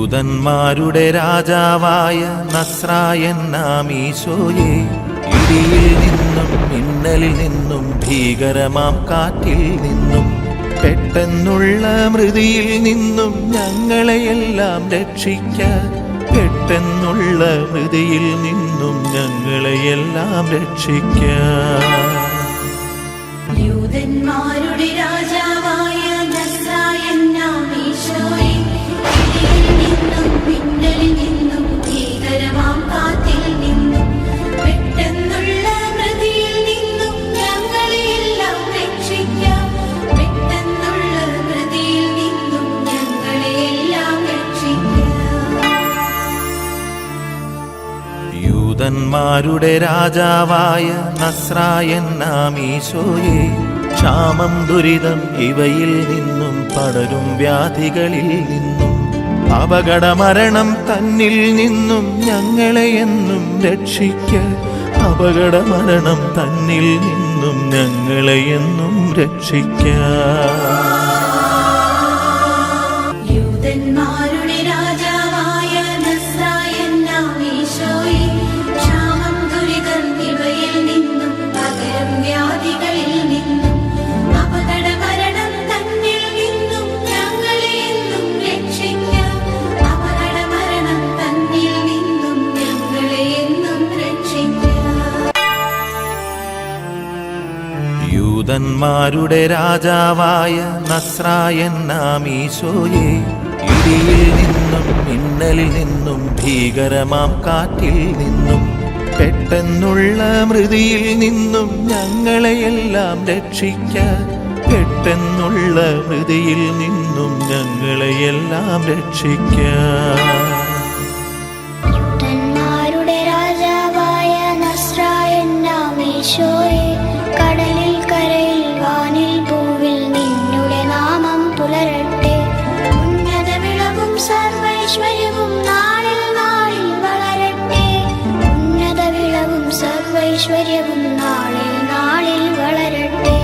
യൂദന്മാരുടെ രാജാവായ നസ്രായൻ നാം ഈശോയെ, ഇടിയിൽ നിന്നും മിന്നലിൽ നിന്നും ഭീകരമാം കാറ്റിൽ നിന്നും പെട്ടെന്നുള്ള മൃതിയിൽ നിന്നും ഞങ്ങളെയെല്ലാം രക്ഷിക്ക. പെട്ടെന്നുള്ള മൃതിയിൽ നിന്നും ഞങ്ങളെയെല്ലാം രക്ഷിക്ക. യൂദന്മാരുടെ രാജാവായ നസ്രായൻ നാം ഈശോയെ, ഇടിയിൽ നിന്നും മിന്നലിൽ നിന്നും ഭീകരമാം കാറ്റിൽ നിന്നും പെട്ടെന്നുള്ള മൃതിയിൽ നിന്നും ഞങ്ങളെയെല്ലാം രക്ഷിക്കാം. പെട്ടെന്നുള്ള മൃതിയിൽ നിന്നും ഞങ്ങളെയെല്ലാം രക്ഷിക്കാം. യൂദന്മാരുടെ രാജാവായ നസ്രായൻ നാം ഈശോയെ, ക്ഷാമം ദുരിതം ഇവയിൽ നിന്നും പടരും വ്യാധികളിൽ നിന്നും അപകടമരണം തന്നിൽ നിന്നും ഞങ്ങളെ എന്നും രക്ഷിക്ക. അപകടമരണം തന്നിൽ നിന്നും ഞങ്ങളെ എന്നും രക്ഷിക്ക. യൂദന്മാരുടെ രാജാവായ നസ്രായൻ നാം ഈശോയെ, ക്ഷാമം ദുരിതം ഇവയിൽ നിന്നും പകരം വ്യാധികളിൽ നിന്നും അപകടമരണം തന്നിൽ നിന്നും ഞങ്ങളെ എന്നും രക്ഷിക്കാം. അപകടമരണം തന്നിൽ നിന്നും ഞങ്ങളെ എന്നും രക്ഷിക്കാം. യൂദന്മാരുടെ രാജാവായ നസ്രായൻ നാം ഈശോയെ, ഇടിയിൽ നിന്നും മിന്നലിൽ നിന്നും ഭീകരമാം കാറ്റിൽ നിന്നും പെട്ടെന്നുള്ള മൃതിയിൽ നിന്നും ഞങ്ങളെയെല്ലാം രക്ഷിക്ക. പെട്ടെന്നുള്ള മൃതിയിൽ നിന്നും ഞങ്ങളെയെല്ലാം രക്ഷിക്ക. യൂദന്മാരുടെ രാജാവായ നസ്രായൻ നാം ഈശോയെ, കടലിൽ കരയിൽ വാനിൽ ഭൂവിൽ നിന്നുടെ നാമം പുലരട്ടെ. ഉന്നത വിളവും സർവൈശ്വര്യവും നാളിൽ നാളിൽ വളരട്ടെ. ഉന്നത വിളവും സർവൈശ്വര്യവും നാളിൽ നാളിൽ വളരട്ടെ.